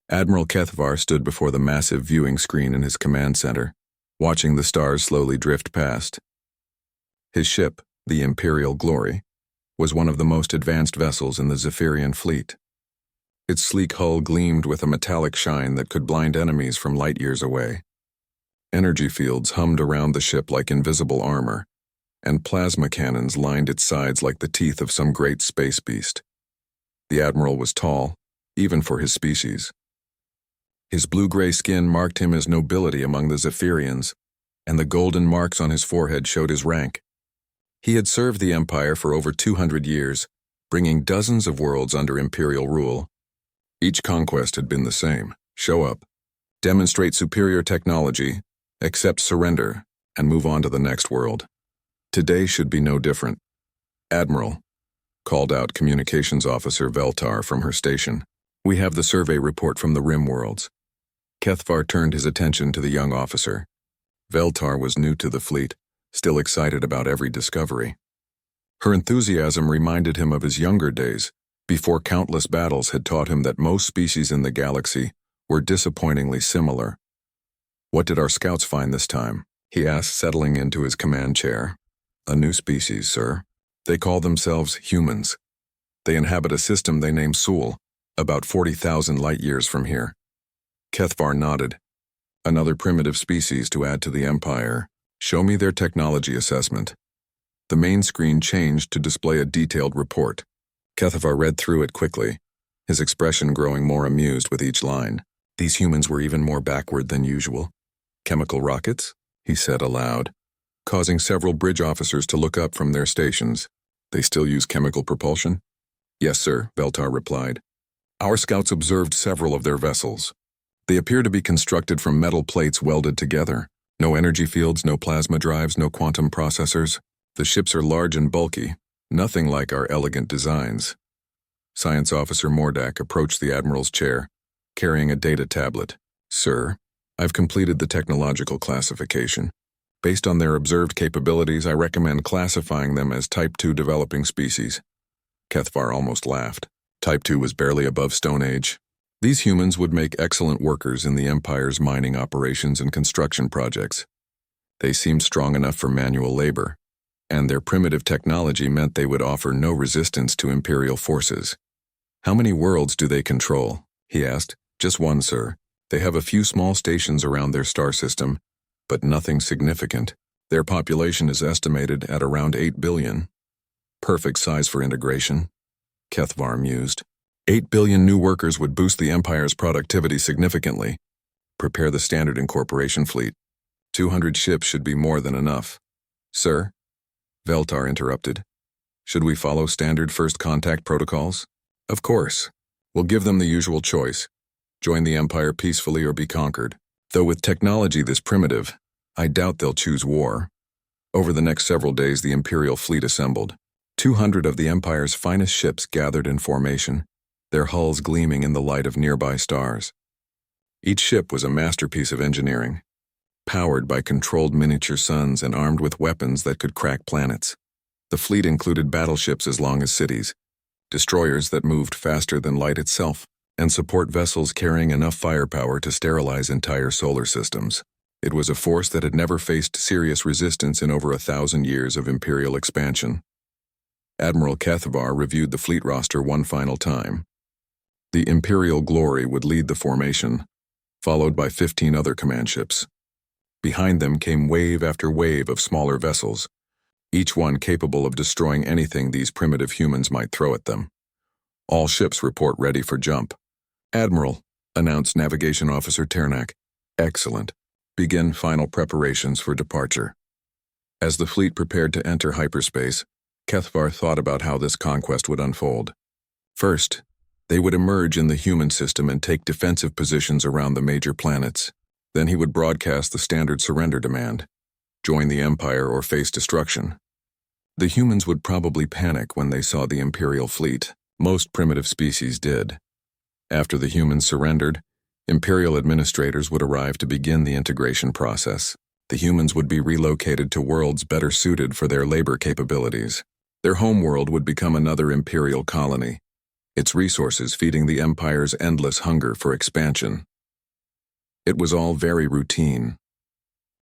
Admiral Kethvar stood before the massive viewing screen in his command center, watching the stars slowly drift past. His ship, the Imperial Glory, was one of the most advanced vessels in the Zephyrian fleet. Its sleek hull gleamed with a metallic shine that could blind enemies from light years away. Energy fields hummed around the ship like invisible armor, and plasma cannons lined its sides like the teeth of some great space beast. The Admiral was tall, even for his species. His blue-gray skin marked him as nobility among the Zephyrians, and the golden marks on his forehead showed his rank. He had served the Empire for over 200 years, bringing dozens of worlds under Imperial rule. Each conquest had been the same: show up, demonstrate superior technology, accept surrender, and move on to the next world. Today should be no different. "Admiral," called out Communications Officer Veltar from her station, "we have the survey report from the Rim worlds." Kethvar turned his attention to the young officer. Veltar was new to the fleet, still excited about every discovery. Her enthusiasm reminded him of his younger days, before countless battles had taught him that most species in the galaxy were disappointingly similar. "What did our scouts find this time?" he asked, settling into his command chair. "A new species, sir. They call themselves humans. They inhabit a system they name Sul, about 40,000 light-years from here." Kethvar nodded. "Another primitive species to add to the Empire. Show me their technology assessment." The main screen changed to display a detailed report. Kethvar read through it quickly, his expression growing more amused with each line. These humans were even more backward than usual. "Chemical rockets?" he said aloud, causing several bridge officers to look up from their stations. "They still use chemical propulsion?" "Yes, sir," Veltar replied. "Our scouts observed several of their vessels. They appear to be constructed from metal plates welded together. No energy fields, no plasma drives, no quantum processors. The ships are large and bulky, nothing like our elegant designs." Science Officer Mordak approached the Admiral's chair, carrying a data tablet. "Sir, I've completed the technological classification. Based on their observed capabilities, I recommend classifying them as Type 2 developing species." Kethvar almost laughed. Type 2 was barely above Stone Age. These humans would make excellent workers in the Empire's mining operations and construction projects. They seemed strong enough for manual labor, and their primitive technology meant they would offer no resistance to Imperial forces. "How many worlds do they control?" he asked. "Just one, sir. They have a few small stations around their star system, but nothing significant. Their population is estimated at around 8 billion. Perfect size for integration," Kethvar mused. 8 billion new workers would boost the Empire's productivity significantly. Prepare the standard incorporation fleet. 200 ships should be more than enough. "Sir?" Veltar interrupted. "Should we follow standard first contact protocols?" "Of course. We'll give them the usual choice. Join the Empire peacefully or be conquered. Though with technology this primitive, I doubt they'll choose war." Over the next several days the Imperial fleet assembled. 200 of the Empire's finest ships gathered in formation, their hulls gleaming in the light of nearby stars. Each ship was a masterpiece of engineering, powered by controlled miniature suns and armed with weapons that could crack planets. The fleet included battleships as long as cities, destroyers that moved faster than light itself, and support vessels carrying enough firepower to sterilize entire solar systems. It was a force that had never faced serious resistance in over 1,000 years of Imperial expansion. Admiral Kethvar reviewed the fleet roster one final time. The Imperial Glory would lead the formation, followed by 15 other command ships. Behind them came wave after wave of smaller vessels, each one capable of destroying anything these primitive humans might throw at them. "All ships report ready for jump." "Admiral," announced Navigation Officer Ternak. "Excellent. Begin final preparations for departure." As the fleet prepared to enter hyperspace, Kethvar thought about how this conquest would unfold. First, they would emerge in the human system and take defensive positions around the major planets. Then he would broadcast the standard surrender demand: join the Empire or face destruction. The humans would probably panic when they saw the Imperial fleet. Most primitive species did. After the humans surrendered, Imperial administrators would arrive to begin the integration process. The humans would be relocated to worlds better suited for their labor capabilities. Their homeworld would become another Imperial colony, its resources feeding the Empire's endless hunger for expansion. It was all very routine.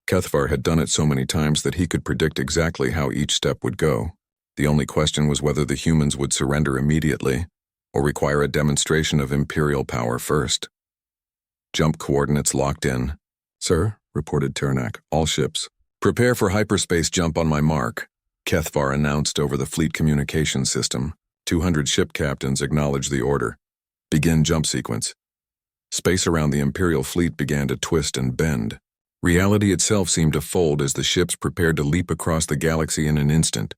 Kethvar had done it so many times that he could predict exactly how each step would go. The only question was whether the humans would surrender immediately, or require a demonstration of Imperial power first. Jump coordinates locked in. "Sir," reported Ternak, "all ships. Prepare for hyperspace jump on my mark," Kethvar announced over the fleet communication system. 200 ship captains acknowledged the order. Begin jump sequence. Space around the Imperial fleet began to twist and bend. Reality itself seemed to fold as the ships prepared to leap across the galaxy in an instant.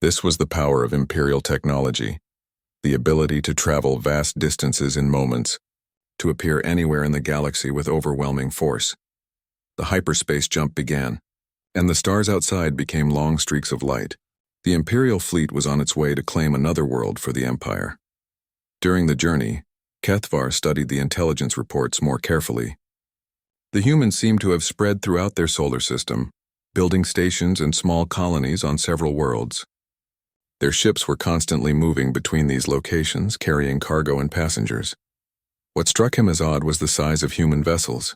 This was the power of Imperial technology, the ability to travel vast distances in moments, to appear anywhere in the galaxy with overwhelming force. The hyperspace jump began, and the stars outside became long streaks of light. The Imperial fleet was on its way to claim another world for the Empire. During the journey, Kethvar studied the intelligence reports more carefully. The humans seemed to have spread throughout their solar system, building stations and small colonies on several worlds. Their ships were constantly moving between these locations, carrying cargo and passengers. What struck him as odd was the size of human vessels.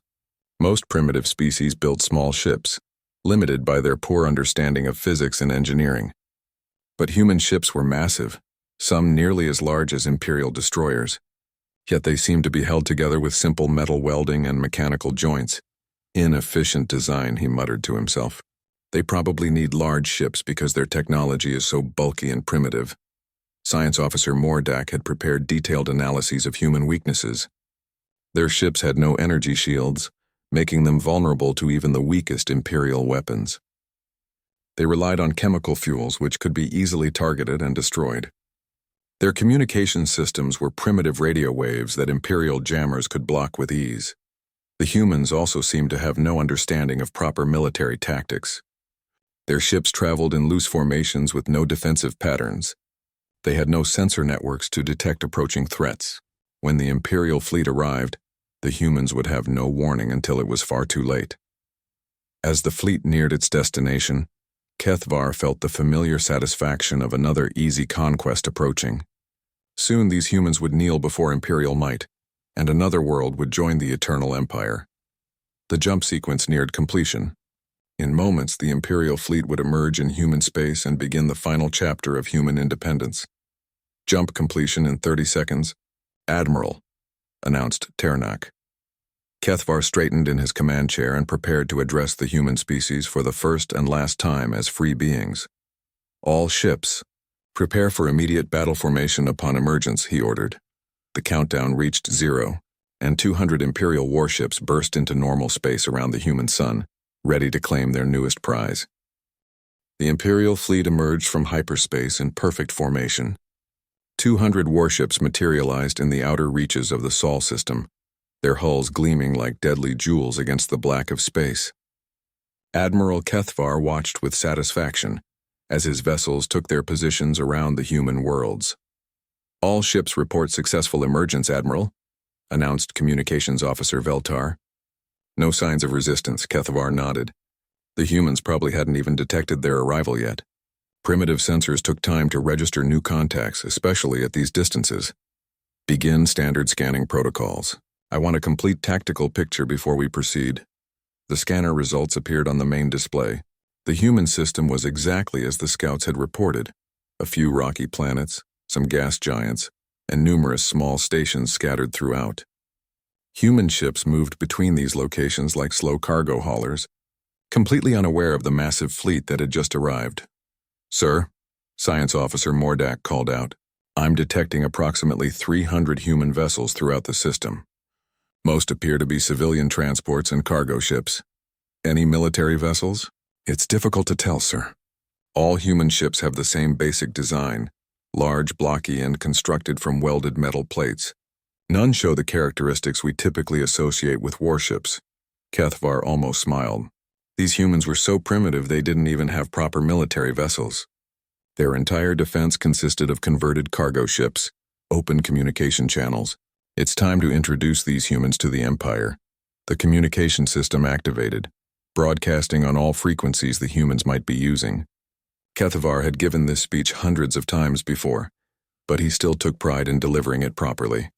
Most primitive species built small ships, limited by their poor understanding of physics and engineering. But human ships were massive, some nearly as large as Imperial destroyers. Yet they seemed to be held together with simple metal welding and mechanical joints. "Inefficient design," he muttered to himself. "They probably need large ships because their technology is so bulky and primitive." Science Officer Mordak had prepared detailed analyses of human weaknesses. Their ships had no energy shields, making them vulnerable to even the weakest Imperial weapons. They relied on chemical fuels which could be easily targeted and destroyed. Their communication systems were primitive radio waves that Imperial jammers could block with ease. The humans also seemed to have no understanding of proper military tactics. Their ships traveled in loose formations with no defensive patterns. They had no sensor networks to detect approaching threats. When the Imperial fleet arrived, the humans would have no warning until it was far too late. As the fleet neared its destination, Kethvar felt the familiar satisfaction of another easy conquest approaching. Soon these humans would kneel before Imperial might, and another world would join the Eternal Empire. The jump sequence neared completion. In moments, the Imperial fleet would emerge in human space and begin the final chapter of human independence. "Jump completion in 30 seconds. Admiral," announced Ternak. Kethvar straightened in his command chair and prepared to address the human species for the first and last time as free beings. "All ships, prepare for immediate battle formation upon emergence," he ordered. The countdown reached 0, and 200 Imperial warships burst into normal space around the human sun, ready to claim their newest prize. The Imperial fleet emerged from hyperspace in perfect formation. 200 warships materialized in the outer reaches of the Sol system, their hulls gleaming like deadly jewels against the black of space. Admiral Kethvar watched with satisfaction as his vessels took their positions around the human worlds. "All ships report successful emergence, Admiral," announced Communications Officer Veltar. "No signs of resistance," Kethvar nodded. The humans probably hadn't even detected their arrival yet. Primitive sensors took time to register new contacts, especially at these distances. "Begin standard scanning protocols. I want a complete tactical picture before we proceed." The scanner results appeared on the main display. The human system was exactly as the scouts had reported. A few rocky planets, some gas giants, and numerous small stations scattered throughout. Human ships moved between these locations like slow cargo haulers, completely unaware of the massive fleet that had just arrived. "Sir," Science Officer Mordak called out, "I'm detecting approximately 300 human vessels throughout the system. Most appear to be civilian transports and cargo ships. Any military vessels? It's difficult to tell, sir. All human ships have the same basic design, large, blocky, and constructed from welded metal plates. None show the characteristics we typically associate with warships." Kethvar almost smiled. These humans were so primitive they didn't even have proper military vessels. Their entire defense consisted of converted cargo ships, open communication channels. "It's time to introduce these humans to the Empire." The communication system activated, broadcasting on all frequencies the humans might be using. Kethvar had given this speech hundreds of times before, but he still took pride in delivering it properly.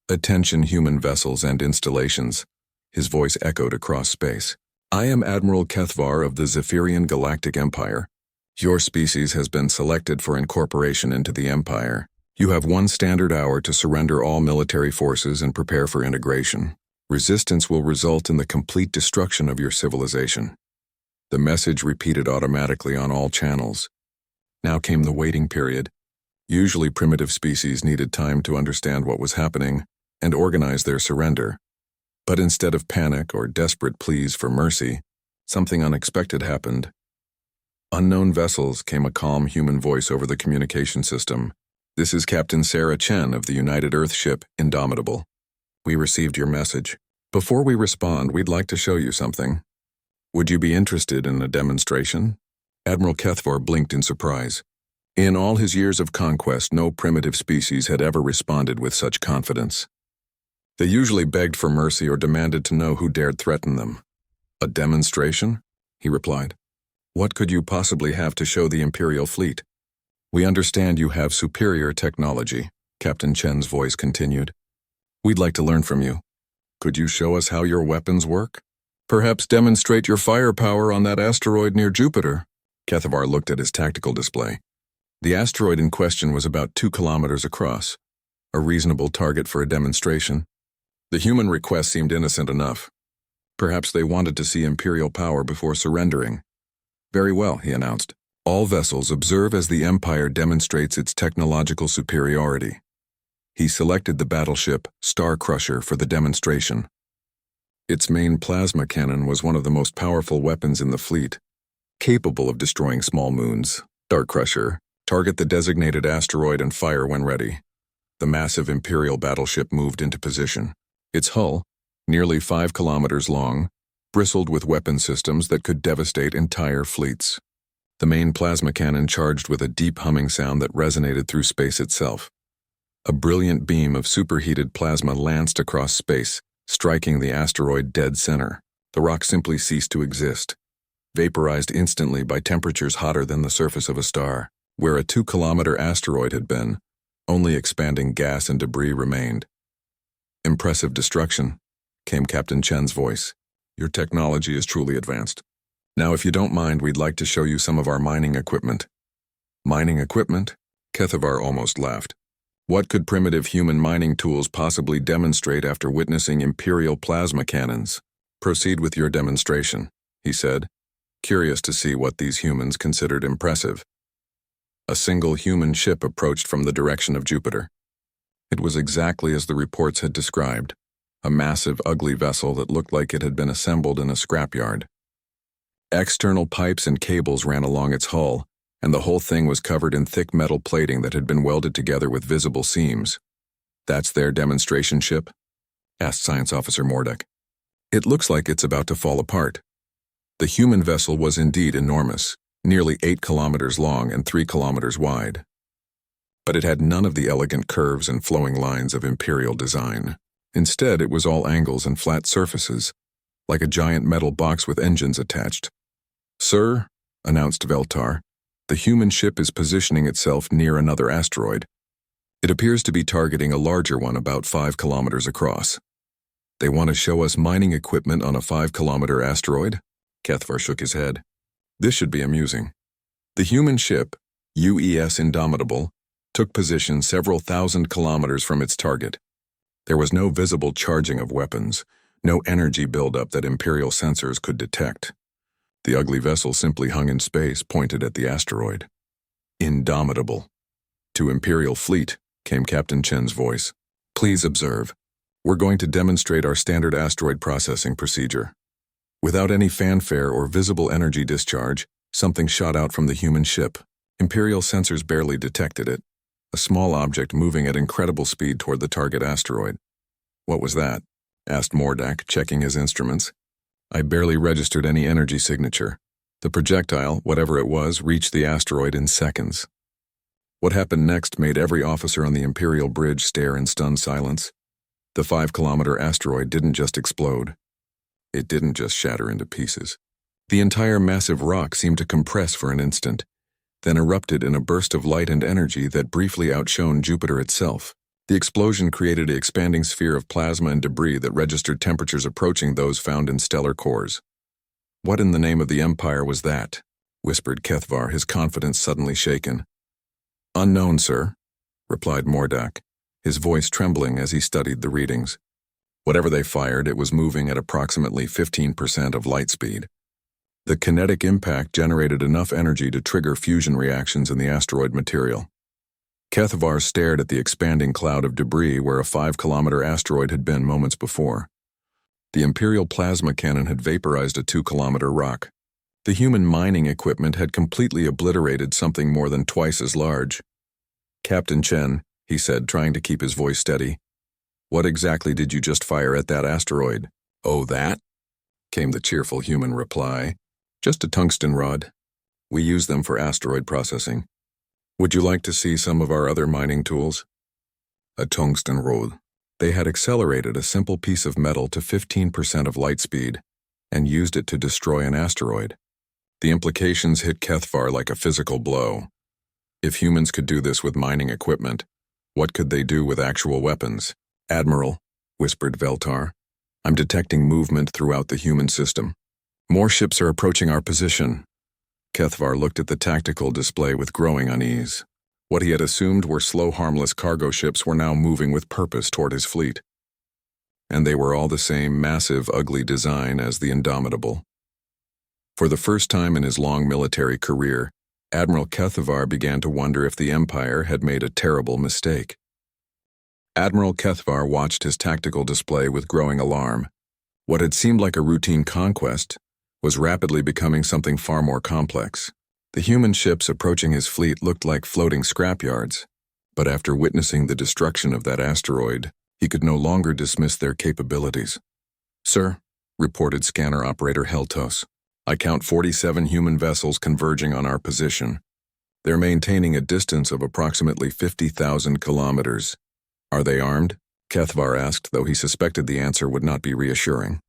"Attention, human vessels and installations," his voice echoed across space. "I am Admiral Kethvar of the Zephyrian Galactic Empire. Your species has been selected for incorporation into the Empire. You have 1 standard hour to surrender all military forces and prepare for integration. Resistance will result in the complete destruction of your civilization." The message repeated automatically on all channels. Now came the waiting period. Usually primitive species needed time to understand what was happening and organize their surrender. But instead of panic or desperate pleas for mercy, something unexpected happened. "Unknown vessels," came a calm human voice over the communication system. "This is Captain Sarah Chen of the United Earth ship Indomitable. We received your message. Before we respond, we'd like to show you something. Would you be interested in a demonstration?" Admiral Kethvar blinked in surprise. In all his years of conquest, no primitive species had ever responded with such confidence. They usually begged for mercy or demanded to know who dared threaten them. "A demonstration?" he replied. "What could you possibly have to show the Imperial fleet?" "We understand you have superior technology," Captain Chen's voice continued. "We'd like to learn from you. Could you show us how your weapons work? Perhaps demonstrate your firepower on that asteroid near Jupiter." Kethvar looked at his tactical display. The asteroid in question was about 2 kilometers across, a reasonable target for a demonstration. The human request seemed innocent enough. Perhaps they wanted to see Imperial power before surrendering. "Very well," he announced. "All vessels observe as the Empire demonstrates its technological superiority." He selected the battleship Star Crusher for the demonstration. Its main plasma cannon was one of the most powerful weapons in the fleet, capable of destroying small moons. Star Crusher, target the designated asteroid and fire when ready. The massive Imperial battleship moved into position. Its hull, nearly 5 kilometers long, bristled with weapon systems that could devastate entire fleets. The main plasma cannon charged with a deep humming sound that resonated through space itself. A brilliant beam of superheated plasma lanced across space, striking the asteroid dead center. The rock simply ceased to exist, vaporized instantly by temperatures hotter than the surface of a star. Where a 2-kilometer asteroid had been, only expanding gas and debris remained. "Impressive destruction," came Captain Chen's voice. "Your technology is truly advanced. Now, if you don't mind, we'd like to show you some of our mining equipment." "Mining equipment?" Kethvar almost laughed. What could primitive human mining tools possibly demonstrate after witnessing Imperial plasma cannons? "Proceed with your demonstration," he said, curious to see what these humans considered impressive. A single human ship approached from the direction of Jupiter. It was exactly as the reports had described, a massive, ugly vessel that looked like it had been assembled in a scrapyard. External pipes and cables ran along its hull, and the whole thing was covered in thick metal plating that had been welded together with visible seams. "That's their demonstration ship?" asked Science Officer Mordek. "It looks like it's about to fall apart." The human vessel was indeed enormous, nearly 8 kilometers long and 3 kilometers wide. But it had none of the elegant curves and flowing lines of Imperial design. Instead, it was all angles and flat surfaces, like a giant metal box with engines attached. "Sir," announced Veltar, "the human ship is positioning itself near another asteroid. It appears to be targeting a larger one about 5 kilometers across." "They want to show us mining equipment on a 5-kilometer asteroid?" Kethvar shook his head. "This should be amusing." The human ship, UES Indomitable, took position several thousand kilometers from its target. There was no visible charging of weapons, no energy buildup that Imperial sensors could detect. The ugly vessel simply hung in space, pointed at the asteroid. "Indomitable." To Imperial fleet, came Captain Chen's voice. "Please observe. We're going to demonstrate our standard asteroid processing procedure." Without any fanfare or visible energy discharge, something shot out from the human ship. Imperial sensors barely detected it, a small object moving at incredible speed toward the target asteroid. "What was that?" asked Mordak, checking his instruments. "I barely registered any energy signature. The projectile, whatever it was, reached the asteroid in seconds." What happened next made every officer on the Imperial bridge stare in stunned silence. The 5-kilometer asteroid didn't just explode. It didn't just shatter into pieces. The entire massive rock seemed to compress for an instant, then erupted in a burst of light and energy that briefly outshone Jupiter itself. The explosion created an expanding sphere of plasma and debris that registered temperatures approaching those found in stellar cores. "What in the name of the Empire was that?" whispered Kethvar, his confidence suddenly shaken. "Unknown, sir," replied Mordak, his voice trembling as he studied the readings. Whatever they fired, it was moving at approximately 15% of light speed. The kinetic impact generated enough energy to trigger fusion reactions in the asteroid material. Kethvar stared at the expanding cloud of debris where a 5-kilometer asteroid had been moments before. The Imperial plasma cannon had vaporized a 2-kilometer rock. The human mining equipment had completely obliterated something more than twice as large. "Captain Chen," he said, trying to keep his voice steady, "what exactly did you just fire at that asteroid?" "Oh, that?" came the cheerful human reply. "Just a tungsten rod. We use them for asteroid processing. Would you like to see some of our other mining tools?" A tungsten rod. They had accelerated a simple piece of metal to 15% of light speed and used it to destroy an asteroid. The implications hit Kethvar like a physical blow. If humans could do this with mining equipment, what could they do with actual weapons? "Admiral," whispered Veltar, "I'm detecting movement throughout the human system. More ships are approaching our position." Kethvar looked at the tactical display with growing unease. What he had assumed were slow, harmless cargo ships were now moving with purpose toward his fleet. And they were all the same massive, ugly design as the Indomitable. For the first time in his long military career, Admiral Kethvar began to wonder if the Empire had made a terrible mistake. Admiral Kethvar watched his tactical display with growing alarm. What had seemed like a routine conquest was rapidly becoming something far more complex. The human ships approaching his fleet looked like floating scrapyards, but after witnessing the destruction of that asteroid, he could no longer dismiss their capabilities. "Sir," reported scanner operator Heltos, "I count 47 human vessels converging on our position. They're maintaining a distance of approximately 50,000 kilometers. Are they armed?" Kethvar asked, though he suspected the answer would not be reassuring.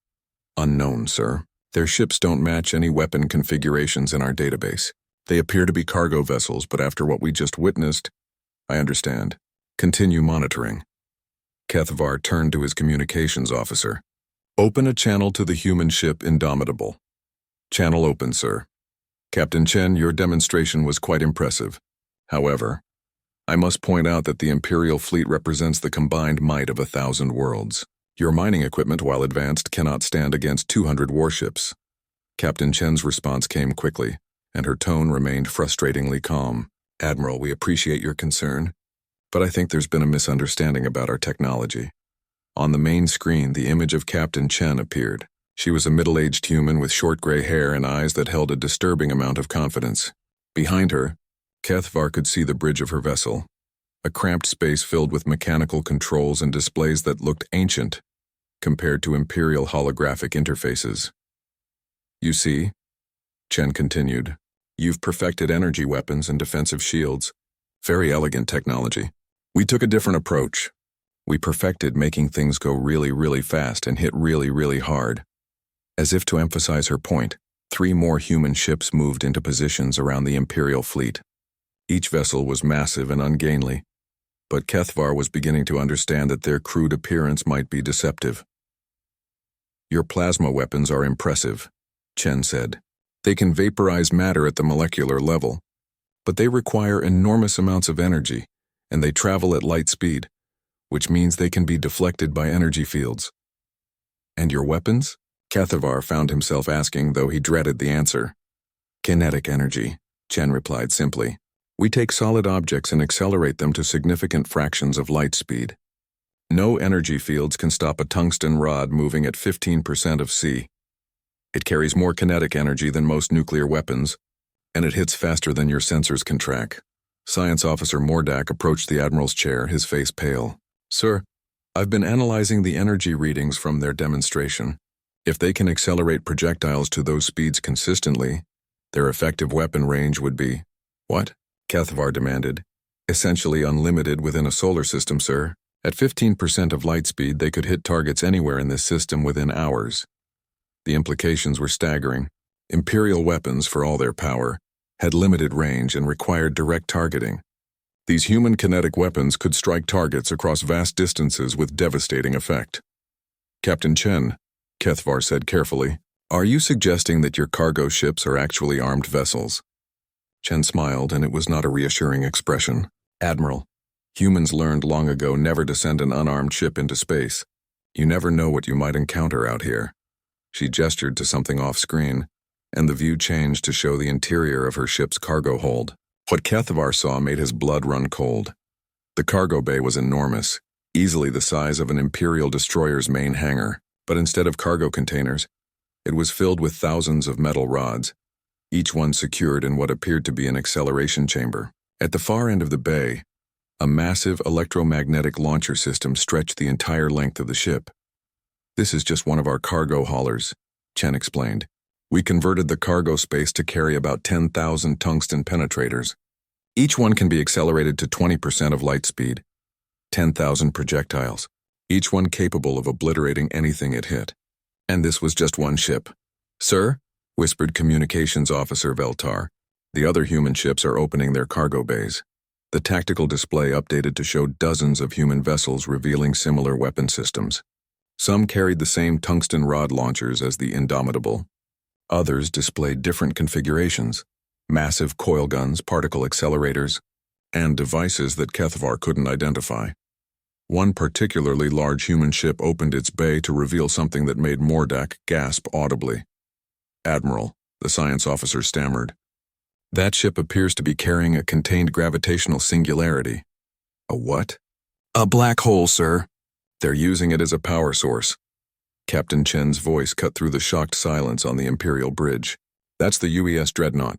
"Unknown, sir. Their ships don't match any weapon configurations in our database. They appear to be cargo vessels, but after what we just witnessed, I understand. Continue monitoring." Kethvar turned to his communications officer. "Open a channel to the human ship Indomitable." "Channel open, sir." "Captain Chen, your demonstration was quite impressive. However, I must point out that the Imperial fleet represents the combined might of 1,000 worlds. Your mining equipment, while advanced, cannot stand against 200 warships." Captain Chen's response came quickly, and her tone remained frustratingly calm. "Admiral, we appreciate your concern, but I think there's been a misunderstanding about our technology." On the main screen, the image of Captain Chen appeared. She was a middle-aged human with short gray hair and eyes that held a disturbing amount of confidence. Behind her, Kethvar could see the bridge of her vessel, a cramped space filled with mechanical controls and displays that looked ancient compared to Imperial holographic interfaces. "You see," Chen continued, "you've perfected energy weapons and defensive shields. Very elegant technology. We took a different approach. We perfected making things go really, really fast and hit really, really hard." As if to emphasize her point, 3 more human ships moved into positions around the Imperial fleet. Each vessel was massive and ungainly, but Kethvar was beginning to understand that their crude appearance might be deceptive. "Your plasma weapons are impressive," Chen said. "They can vaporize matter at the molecular level, but they require enormous amounts of energy, and they travel at light speed, which means they can be deflected by energy fields." "And your weapons?" Kethvar found himself asking, though he dreaded the answer. "Kinetic energy," Chen replied simply. "We take solid objects and accelerate them to significant fractions of light speed. No energy fields can stop a tungsten rod moving at 15% of C. It carries more kinetic energy than most nuclear weapons, and it hits faster than your sensors can track." Science Officer Mordak approached the Admiral's chair, his face pale. "Sir, I've been analyzing the energy readings from their demonstration. If they can accelerate projectiles to those speeds consistently, their effective weapon range would be—" "What?" Kethvar demanded. "Essentially unlimited within a solar system, sir. At 15% of light speed, they could hit targets anywhere in this system within hours." The implications were staggering. Imperial weapons, for all their power, had limited range and required direct targeting. These human kinetic weapons could strike targets across vast distances with devastating effect. Captain Chen, Kethvar said carefully, "Are you suggesting that your cargo ships are actually armed vessels?" Chen smiled, and it was not a reassuring expression. "Admiral, humans learned long ago never to send an unarmed ship into space. You never know what you might encounter out here." She gestured to something off-screen, and the view changed to show the interior of her ship's cargo hold. What Kethvar saw made his blood run cold. The cargo bay was enormous, easily the size of an Imperial destroyer's main hangar, but instead of cargo containers, it was filled with thousands of metal rods, each one secured in what appeared to be an acceleration chamber. At the far end of the bay, a massive electromagnetic launcher system stretched the entire length of the ship. "This is just one of our cargo haulers," Chen explained. "We converted the cargo space to carry about 10,000 tungsten penetrators. Each one can be accelerated to 20% of light speed. 10,000 projectiles, each one capable of obliterating anything it hit. And this was just one ship." "Sir," whispered Communications Officer Veltar, "the other human ships are opening their cargo bays." The tactical display updated to show dozens of human vessels revealing similar weapon systems. Some carried the same tungsten rod launchers as the Indomitable. Others displayed different configurations: massive coil guns, particle accelerators, and devices that Kethvar couldn't identify. One particularly large human ship opened its bay to reveal something that made Mordak gasp audibly. "Admiral," the science officer stammered, "that ship appears to be carrying a contained gravitational singularity." "A what?" "A black hole, sir. They're using it as a power source." Captain Chen's voice cut through the shocked silence on the Imperial bridge. "That's the UES Dreadnought.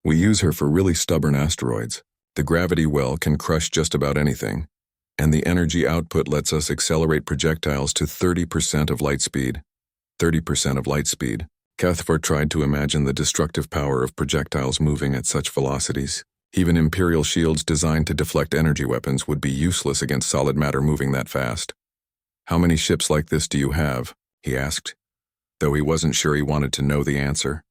We use her for really stubborn asteroids. The gravity well can crush just about anything, and the energy output lets us accelerate projectiles to 30% of light speed." 30% of light speed. Kethvar tried to imagine the destructive power of projectiles moving at such velocities. Even Imperial shields designed to deflect energy weapons would be useless against solid matter moving that fast. "How many ships like this do you have?" he asked, though he wasn't sure he wanted to know the answer.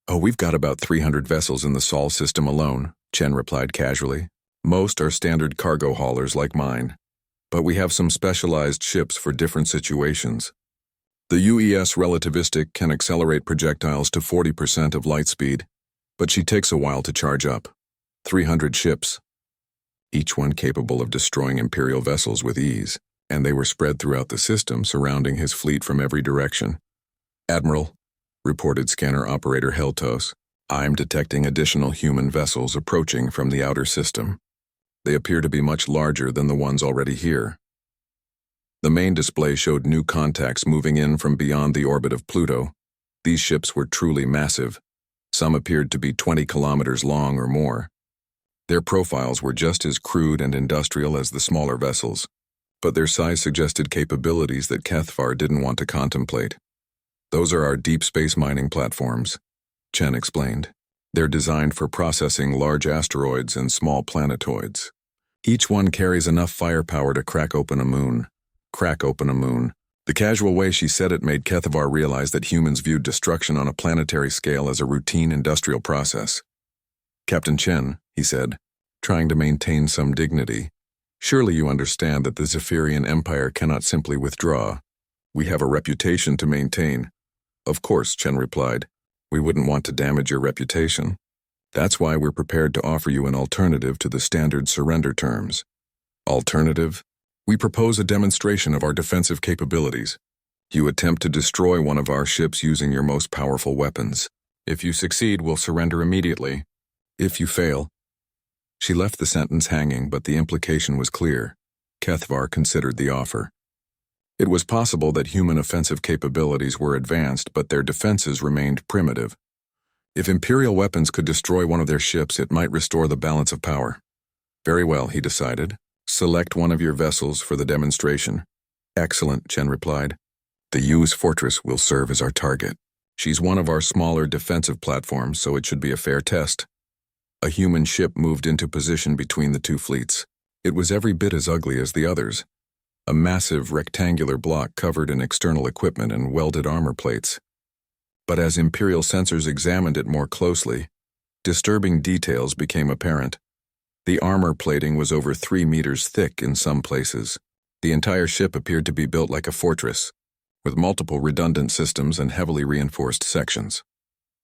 "Oh, we've got about 300 vessels in the Sol system alone," Chen replied casually. "Most are standard cargo haulers like mine, but we have some specialized ships for different situations. The UES Relativistic can accelerate projectiles to 40% of light speed, but she takes a while to charge up. 300 ships, each one capable of destroying Imperial vessels with ease, and they were spread throughout the system, surrounding his fleet from every direction." "Admiral," reported scanner operator Heltos, "I'm detecting additional human vessels approaching from the outer system. They appear to be much larger than the ones already here." The main display showed new contacts moving in from beyond the orbit of Pluto. These ships were truly massive. Some appeared to be 20 kilometers long or more. Their profiles were just as crude and industrial as the smaller vessels, but their size suggested capabilities that Kethvar didn't want to contemplate. "Those are our deep space mining platforms," Chen explained. "They're designed for processing large asteroids and small planetoids. Each one carries enough firepower to crack open a moon." Crack open a moon. The casual way she said it made Kethvar realize that humans viewed destruction on a planetary scale as a routine industrial process. "Captain Chen," he said, trying to maintain some dignity, "surely you understand that the Zephyrian Empire cannot simply withdraw. We have a reputation to maintain." "Of course," Chen replied. "We wouldn't want to damage your reputation. That's why we're prepared to offer you an alternative to the standard surrender terms." "Alternative?" "We propose a demonstration of our defensive capabilities. You attempt to destroy one of our ships using your most powerful weapons. If you succeed, we'll surrender immediately. If you fail..." She left the sentence hanging, but the implication was clear. Kethvar considered the offer. It was possible that human offensive capabilities were advanced, but their defenses remained primitive. If Imperial weapons could destroy one of their ships, it might restore the balance of power. "Very well," he decided. "Select one of your vessels for the demonstration." "Excellent," Chen replied. "The Yu's fortress will serve as our target. She's one of our smaller defensive platforms, so it should be a fair test." A human ship moved into position between the two fleets. It was every bit as ugly as the others. A massive rectangular block covered in external equipment and welded armor plates. But as Imperial sensors examined it more closely, disturbing details became apparent. The armor plating was over 3 meters thick in some places. The entire ship appeared to be built like a fortress, with multiple redundant systems and heavily reinforced sections.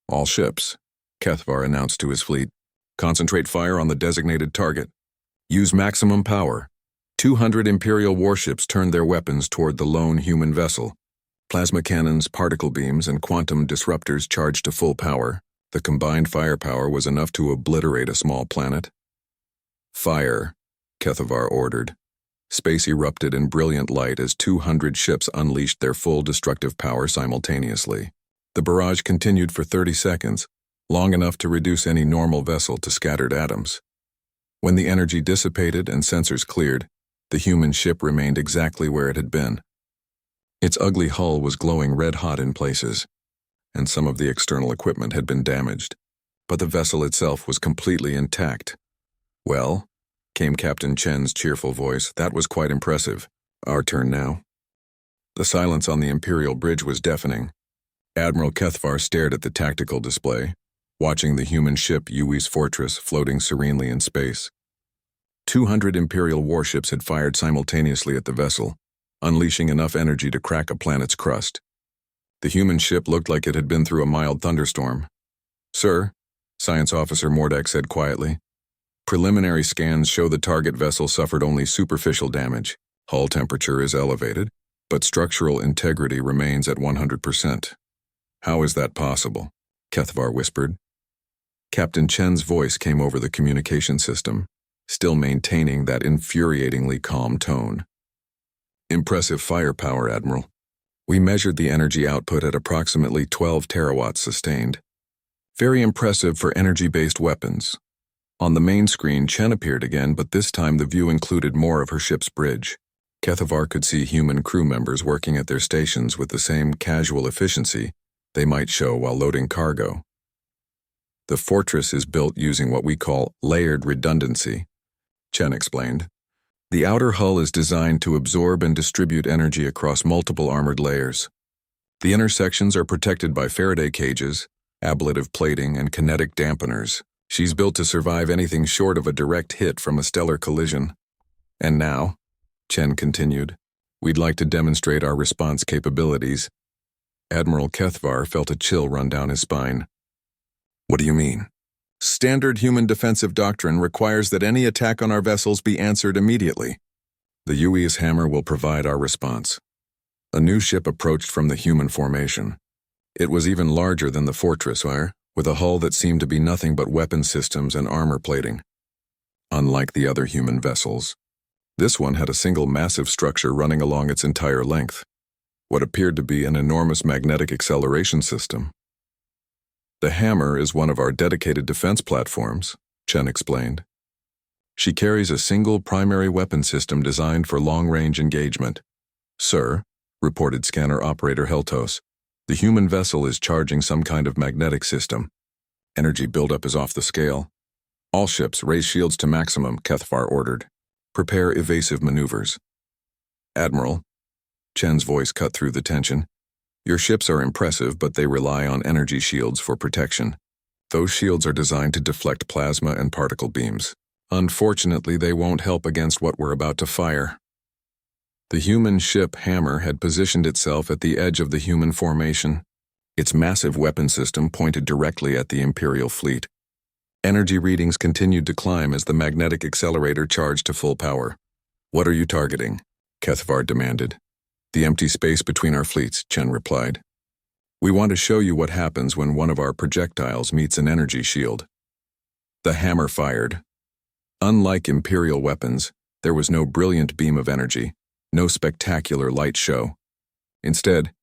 All ships, Kethvar announced to his fleet, concentrate fire on the designated target. Use maximum power. 200 Imperial warships turned their weapons toward the lone human vessel. Plasma cannons, particle beams, and quantum disruptors charged to full power. The combined firepower was enough to obliterate a small planet. Fire, Kethvar ordered. Space erupted in brilliant light as 200 ships unleashed their full destructive power simultaneously. The barrage continued for 30 seconds, long enough to reduce any normal vessel to scattered atoms. When the energy dissipated and sensors cleared, the human ship remained exactly where it had been. Its ugly hull was glowing red-hot in places, and some of the external equipment had been damaged, but the vessel itself was completely intact. "Well," came Captain Chen's cheerful voice, "that was quite impressive. Our turn now." The silence on the Imperial bridge was deafening. Admiral Kethvar stared at the tactical display, watching the human ship Yui's Fortress floating serenely in space. 200 Imperial warships had fired simultaneously at the vessel, unleashing enough energy to crack a planet's crust. The human ship looked like it had been through a mild thunderstorm. "Sir," Science Officer Mordek said quietly, "preliminary scans show the target vessel suffered only superficial damage. Hull temperature is elevated, but structural integrity remains at 100%. "How is that possible?" Kethvar whispered. Captain Chen's voice came over the communication system, still maintaining that infuriatingly calm tone. "Impressive firepower, Admiral. We measured the energy output at approximately 12 terawatts sustained. Very impressive for energy-based weapons." On the main screen, Chen appeared again, but this time the view included more of her ship's bridge. Kethvar could see human crew members working at their stations with the same casual efficiency they might show while loading cargo. "The fortress is built using what we call layered redundancy," Chen explained. "The outer hull is designed to absorb and distribute energy across multiple armored layers. The inner sections are protected by Faraday cages, ablative plating, and kinetic dampeners. She's built to survive anything short of a direct hit from a stellar collision. And now," Chen continued, "we'd like to demonstrate our response capabilities." Admiral Kethvar felt a chill run down his spine. "What do you mean?" "Standard human defensive doctrine requires that any attack on our vessels be answered immediately. The Yui's hammer will provide our response." A new ship approached from the human formation. It was even larger than the fortress, with a hull that seemed to be nothing but weapon systems and armor plating. Unlike the other human vessels, this one had a single massive structure running along its entire length, what appeared to be an enormous magnetic acceleration system. "The hammer is one of our dedicated defense platforms," Chen explained. "She carries a single primary weapon system designed for long-range engagement." "Sir," reported scanner operator Heltos, "the human vessel is charging some kind of magnetic system. Energy buildup is off the scale." "All ships raise shields to maximum," Kethvar ordered. "Prepare evasive maneuvers." "Admiral," Chen's voice cut through the tension, "your ships are impressive, but they rely on energy shields for protection. Those shields are designed to deflect plasma and particle beams. Unfortunately, they won't help against what we're about to fire." The human ship Hammer had positioned itself at the edge of the human formation. Its massive weapon system pointed directly at the Imperial fleet. Energy readings continued to climb as the magnetic accelerator charged to full power. "What are you targeting?" Kethvar demanded. "The empty space between our fleets," Chen replied. "We want to show you what happens when one of our projectiles meets an energy shield." The hammer fired. Unlike Imperial weapons, there was no brilliant beam of energy, no spectacular light show. Instead,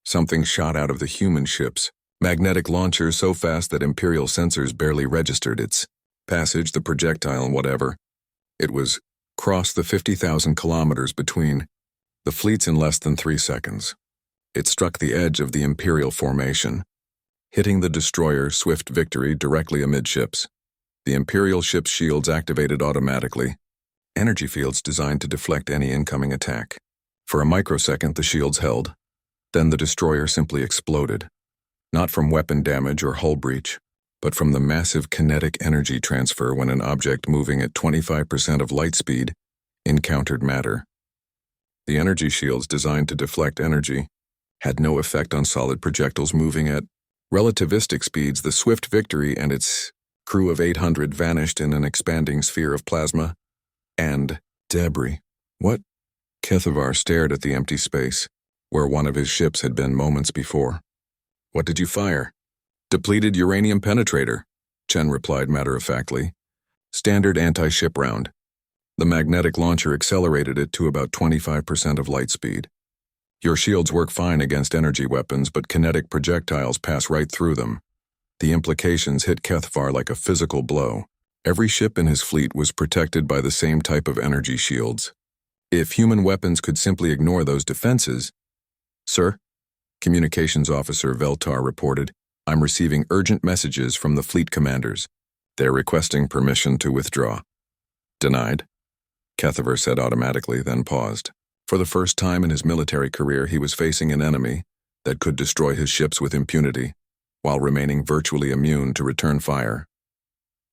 something shot out of the human ship's magnetic launcher so fast that Imperial sensors barely registered its passage, the projectile, and whatever. It was crossed the 50,000 kilometers between the fleets in less than 3 seconds. It struck the edge of the Imperial formation, hitting the destroyer Swift Victory directly amidships. The Imperial ship's shields activated automatically, energy fields designed to deflect any incoming attack. For a microsecond, the shields held. Then the destroyer simply exploded, not from weapon damage or hull breach, but from the massive kinetic energy transfer when an object moving at 25% of light speed encountered matter. The energy shields designed to deflect energy had no effect on solid projectiles moving at relativistic speeds. The Swift Victory and its crew of 800 vanished in an expanding sphere of plasma and debris. What? Kethavar stared at the empty space, where one of his ships had been moments before. What did you fire? Depleted uranium penetrator, Chen replied matter-of-factly. Standard anti-ship round. The magnetic launcher accelerated it to about 25% of light speed. Your shields work fine against energy weapons, but kinetic projectiles pass right through them. The implications hit Kethavar like a physical blow. Every ship in his fleet was protected by the same type of energy shields. If human weapons could simply ignore those defenses... Sir? Communications Officer Veltar reported, I'm receiving urgent messages from the fleet commanders. They're requesting permission to withdraw. Denied. Kethavar said automatically, then paused. For the first time in his military career, he was facing an enemy that could destroy his ships with impunity, while remaining virtually immune to return fire.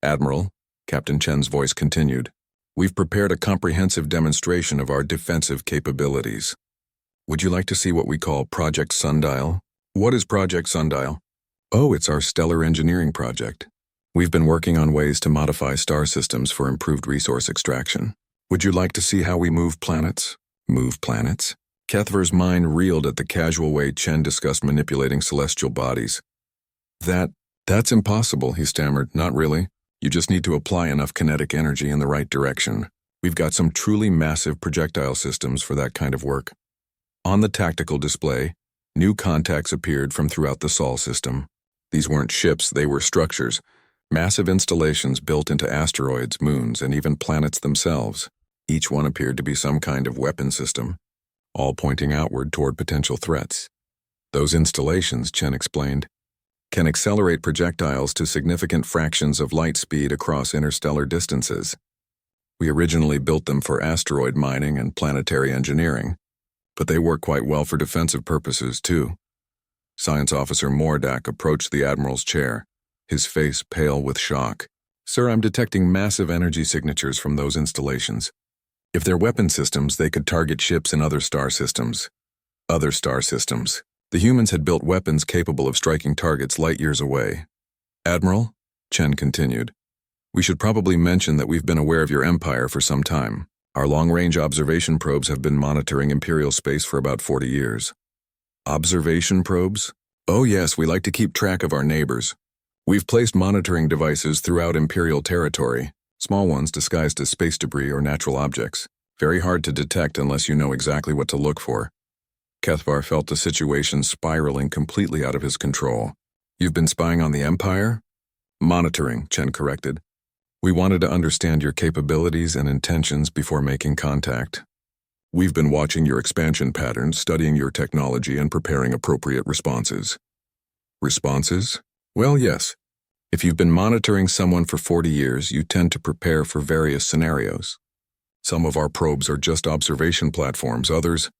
Admiral, Captain Chen's voice continued, we've prepared a comprehensive demonstration of our defensive capabilities. Would you like to see what we call Project Sundial? What is Project Sundial? Oh, it's our stellar engineering project. We've been working on ways to modify star systems for improved resource extraction. Would you like to see how we move planets? Move planets? Kethavar's mind reeled at the casual way Chen discussed manipulating celestial bodies. That's impossible, he stammered. Not really. You just need to apply enough kinetic energy in the right direction. We've got some truly massive projectile systems for that kind of work. On the tactical display, new contacts appeared from throughout the Sol system. These weren't ships, they were structures. Massive installations built into asteroids, moons, and even planets themselves. Each one appeared to be some kind of weapon system, all pointing outward toward potential threats. Those installations, Chen explained, can accelerate projectiles to significant fractions of light speed across interstellar distances. We originally built them for asteroid mining and planetary engineering, but they work quite well for defensive purposes, too. Science Officer Mordak approached the Admiral's chair, his face pale with shock. Sir, I'm detecting massive energy signatures from those installations. If they're weapon systems, they could target ships in other star systems. Other star systems. The humans had built weapons capable of striking targets light years away. Admiral, Chen continued, we should probably mention that we've been aware of your empire for some time. Our long-range observation probes have been monitoring Imperial space for about 40 years. Observation probes? Oh yes, we like to keep track of our neighbors. We've placed monitoring devices throughout Imperial territory, small ones disguised as space debris or natural objects. Very hard to detect unless you know exactly what to look for. Kethavar felt the situation spiraling completely out of his control. You've been spying on the Empire? Monitoring, Chen corrected. We wanted to understand your capabilities and intentions before making contact. We've been watching your expansion patterns, studying your technology, and preparing appropriate responses. Responses? Well, yes. If you've been monitoring someone for 40 years, you tend to prepare for various scenarios. Some of our probes are just observation platforms, others...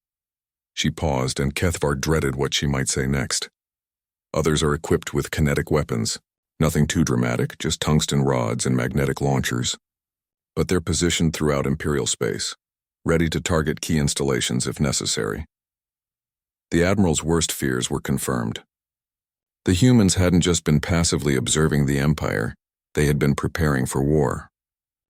She paused, and Kethavar dreaded what she might say next. Others are equipped with kinetic weapons. Nothing too dramatic, just tungsten rods and magnetic launchers. But they're positioned throughout Imperial space, ready to target key installations if necessary. The Admiral's worst fears were confirmed. The humans hadn't just been passively observing the Empire, they had been preparing for war.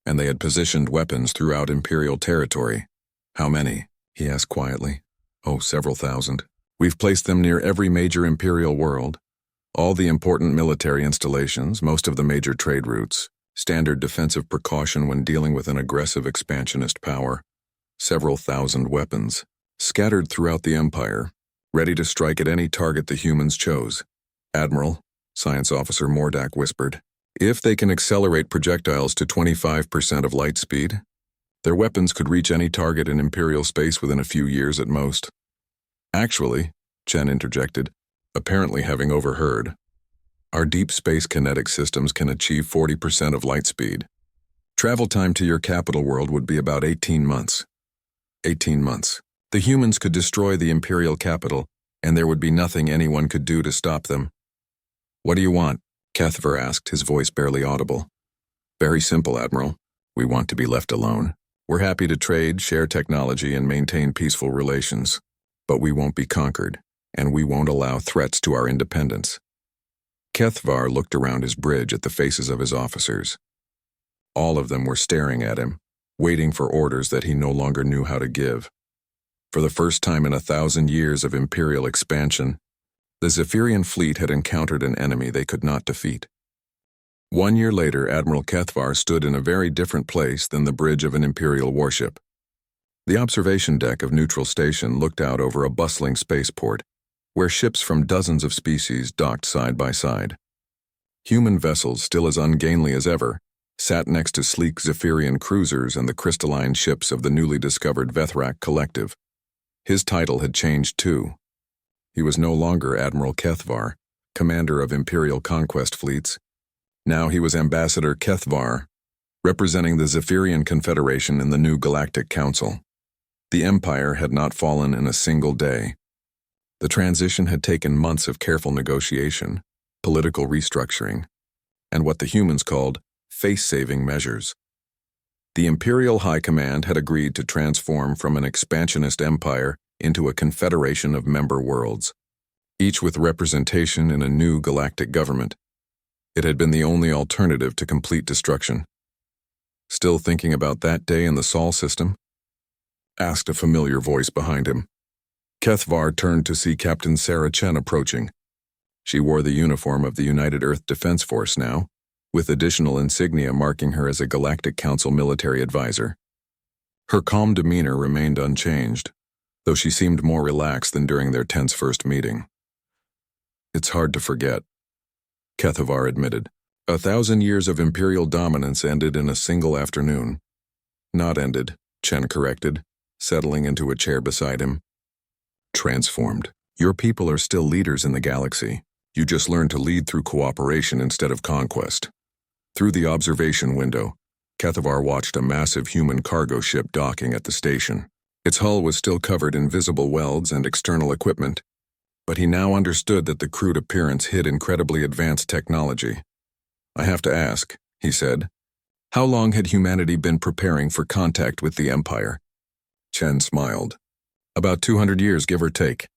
And they had positioned weapons throughout Imperial territory. How many? He asked quietly. Oh, several thousand. We've placed them near every major Imperial world. All the important military installations, most of the major trade routes, standard defensive precaution when dealing with an aggressive expansionist power. Several thousand weapons, scattered throughout the Empire, ready to strike at any target the humans chose. Admiral, Science Officer Mordak whispered, if they can accelerate projectiles to 25% of light speed, their weapons could reach any target in Imperial space within a few years at most. Actually, Chen interjected, apparently having overheard, our deep space kinetic systems can achieve 40% of light speed. Travel time to your capital world would be about 18 months. 18 months. The humans could destroy the Imperial capital, and there would be nothing anyone could do to stop them. What do you want? Cathvar asked, his voice barely audible. Very simple, Admiral. We want to be left alone. We're happy to trade, share technology, and maintain peaceful relations. But we won't be conquered, and we won't allow threats to our independence. Cathvar looked around his bridge at the faces of his officers. All of them were staring at him, waiting for orders that he no longer knew how to give. For the first time in 1,000 years of Imperial expansion, the Zephyrian fleet had encountered an enemy they could not defeat. 1 year later, Admiral Cathvar stood in a very different place than the bridge of an Imperial warship. The observation deck of Neutral Station looked out over a bustling spaceport, where ships from dozens of species docked side by side. Human vessels, still as ungainly as ever, sat next to sleek Zephyrian cruisers and the crystalline ships of the newly discovered Vethrak Collective. His title had changed too. He was no longer Admiral Cathvar, commander of Imperial conquest fleets. Now he was Ambassador Cathvar, representing the Zephyrian Confederation in the new Galactic Council. The Empire had not fallen in a single day. The transition had taken months of careful negotiation, political restructuring, and what the humans called face-saving measures. The Imperial High Command had agreed to transform from an expansionist empire into a confederation of member worlds, each with representation in a new galactic government. It had been the only alternative to complete destruction. Still thinking about that day in the Sol system? Asked a familiar voice behind him. Cathvar turned to see Captain Sarah Chen approaching. She wore the uniform of the United Earth Defense Force now, with additional insignia marking her as a Galactic Council military advisor. Her calm demeanor remained unchanged, though she seemed more relaxed than during their tense first meeting. It's hard to forget, Cathvar admitted. 1,000 years of Imperial dominance ended in a single afternoon. Not ended, Chen corrected, settling into a chair beside him. Transformed. Your people are still leaders in the galaxy. You just learned to lead through cooperation instead of conquest. Through the observation window, Cathvar watched a massive human cargo ship docking at the station. Its hull was still covered in visible welds and external equipment, but he now understood that the crude appearance hid incredibly advanced technology. I have to ask, he said, how long had humanity been preparing for contact with the Empire? Chen smiled. About 200 years, give or take.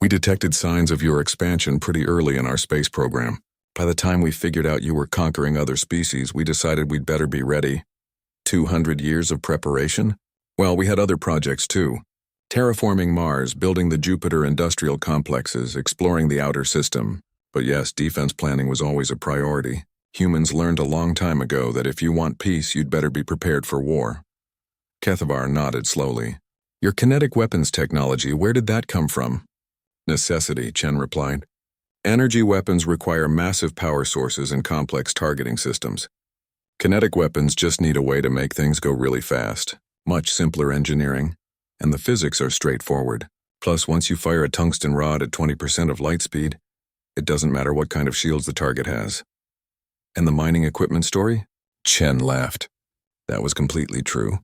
We detected signs of your expansion pretty early in our space program. By the time we figured out you were conquering other species, we decided we'd better be ready. 200 years of preparation? Well, we had other projects too. Terraforming Mars, building the Jupiter industrial complexes, exploring the outer system. But yes, defense planning was always a priority. Humans learned a long time ago that if you want peace, you'd better be prepared for war. Cathvar nodded slowly. Your kinetic weapons technology, where did that come from? Necessity, Chen replied. Energy weapons require massive power sources and complex targeting systems. Kinetic weapons just need a way to make things go really fast. Much simpler engineering, and the physics are straightforward. Plus, once you fire a tungsten rod at 20% of light speed, it doesn't matter what kind of shields the target has. And the mining equipment story? Chen laughed. That was completely true.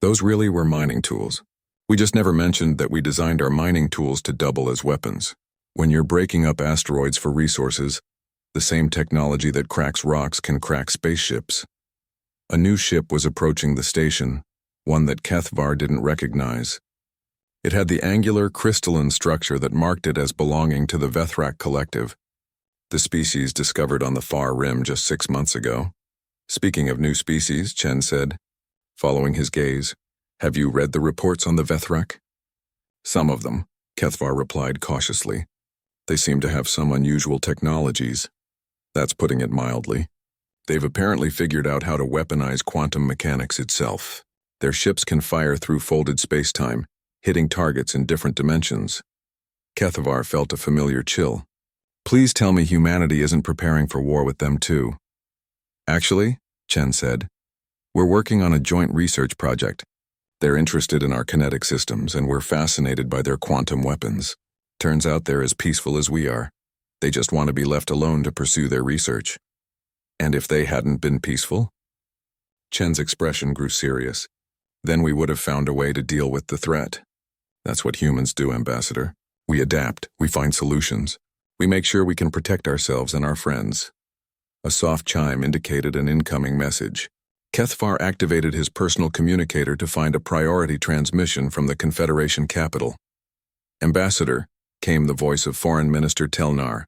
Those really were mining tools. We just never mentioned that we designed our mining tools to double as weapons. When you're breaking up asteroids for resources, the same technology that cracks rocks can crack spaceships. A new ship was approaching the station, one that Cathvar didn't recognize. It had the angular, crystalline structure that marked it as belonging to the Vethrak Collective, the species discovered on the far rim just 6 months ago. Speaking of new species, Chen said, following his gaze, have you read the reports on the Vethrak? Some of them, Cathvar replied cautiously. They seem to have some unusual technologies. That's putting it mildly. They've apparently figured out how to weaponize quantum mechanics itself. Their ships can fire through folded space-time, hitting targets in different dimensions. Cathvar felt a familiar chill. Please tell me humanity isn't preparing for war with them too. Actually, Chen said, we're working on a joint research project. They're interested in our kinetic systems, and we're fascinated by their quantum weapons. Turns out they're as peaceful as we are. They just want to be left alone to pursue their research. And if they hadn't been peaceful? Chen's expression grew serious. Then we would have found a way to deal with the threat. That's what humans do, Ambassador. We adapt, we find solutions. We make sure we can protect ourselves and our friends. A soft chime indicated an incoming message. Kethvar activated his personal communicator to find a priority transmission from the Confederation capital. "Ambassador," came the voice of Foreign Minister Telnar.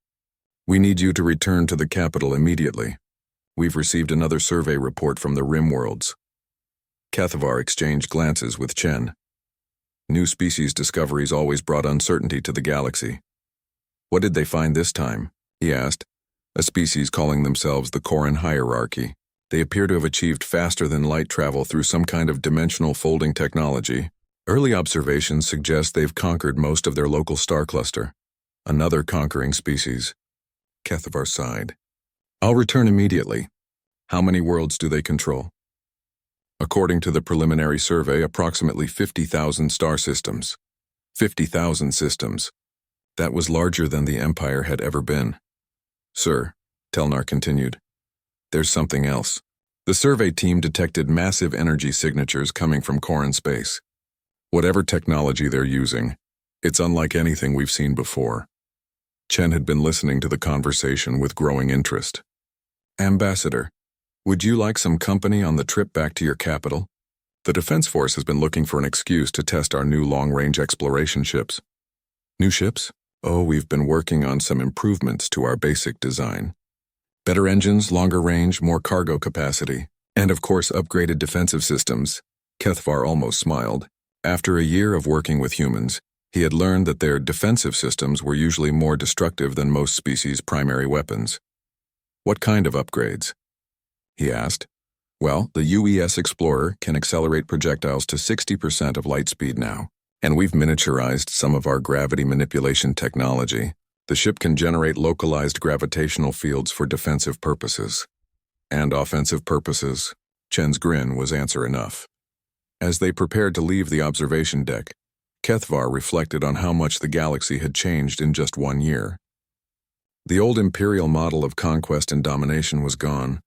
"We need you to return to the capital immediately. We've received another survey report from the Rim worlds." Kethvar exchanged glances with Chen. New species discoveries always brought uncertainty to the galaxy. "What did they find this time?" he asked. "A species calling themselves the Koran hierarchy. They appear to have achieved faster than light travel through some kind of dimensional folding technology. Early observations suggest they've conquered most of their local star cluster. Another conquering species." Kethvar sighed. "I'll return immediately. How many worlds do they control?" "According to the preliminary survey, approximately 50,000 star systems." 50,000 systems. That was larger than the Empire had ever been. "Sir," Telnar continued, "there's something else." The survey team detected massive energy signatures coming from Koran space. Whatever technology they're using, it's unlike anything we've seen before. Chen had been listening to the conversation with growing interest. "Ambassador, would you like some company on the trip back to your capital? The Defense Force has been looking for an excuse to test our new long-range exploration ships." "New ships? Oh, we've been working on some improvements to our basic design. Better engines, longer range, more cargo capacity, and of course upgraded defensive systems." Kethvar almost smiled. After a year of working with humans, he had learned that their defensive systems were usually more destructive than most species' primary weapons. "What kind of upgrades?" he asked. "Well, the UES Explorer can accelerate projectiles to 60% of light speed now, and we've miniaturized some of our gravity manipulation technology. The ship can generate localized gravitational fields for defensive purposes." "And offensive purposes." Chen's grin was answer enough. As they prepared to leave the observation deck, Kethvar reflected on how much the galaxy had changed in just 1 year. The old imperial model of conquest and domination was gone,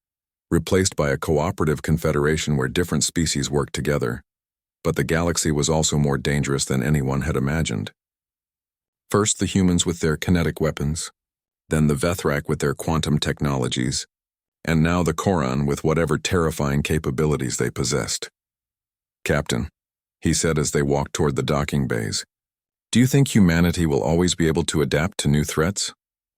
replaced by a cooperative confederation where different species worked together. But the galaxy was also more dangerous than anyone had imagined. First the humans with their kinetic weapons, then the Vethrak with their quantum technologies, and now the Koran with whatever terrifying capabilities they possessed. "Captain," he said as they walked toward the docking bays, "do you think humanity will always be able to adapt to new threats?"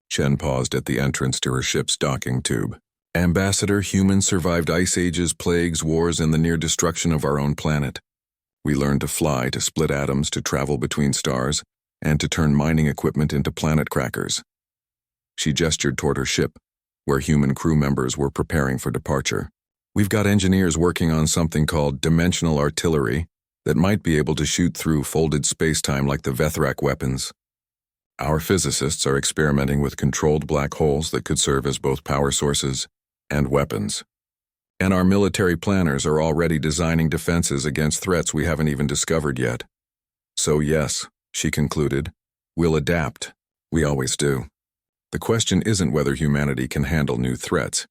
Chen paused at the entrance to her ship's docking tube. "Ambassador, humans survived ice ages, plagues, wars, and the near destruction of our own planet. We learned to fly, to split atoms, to travel between stars, and to turn mining equipment into planet crackers." She gestured toward her ship, where human crew members were preparing for departure. "We've got engineers working on something called dimensional artillery that might be able to shoot through folded space-time like the Vethrak weapons. Our physicists are experimenting with controlled black holes that could serve as both power sources and weapons. And our military planners are already designing defenses against threats we haven't even discovered yet. So yes," she concluded, "we'll adapt. We always do. The question isn't whether humanity can handle new threats.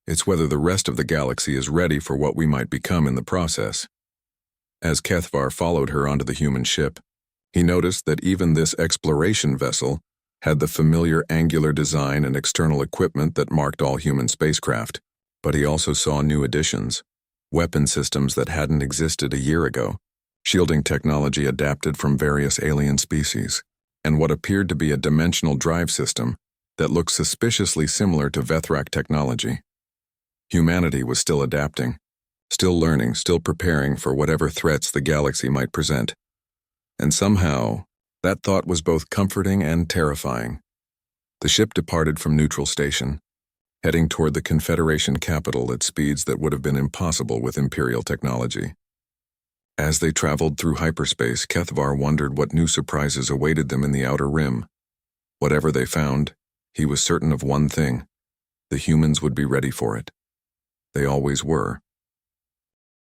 It's whether the rest of the galaxy is ready for what we might become in the process." As Kethvar followed her onto the human ship, he noticed that even this exploration vessel had the familiar angular design and external equipment that marked all human spacecraft. But he also saw new additions, weapon systems that hadn't existed a year ago, shielding technology adapted from various alien species, and what appeared to be a dimensional drive system that looked suspiciously similar to Vethrak technology. Humanity was still adapting, still learning, still preparing for whatever threats the galaxy might present. And somehow, that thought was both comforting and terrifying. The ship departed from neutral station, heading toward the Confederation capital at speeds that would have been impossible with Imperial technology. As they traveled through hyperspace, Kethvar wondered what new surprises awaited them in the outer rim. Whatever they found, he was certain of one thing: the humans would be ready for it. They always were.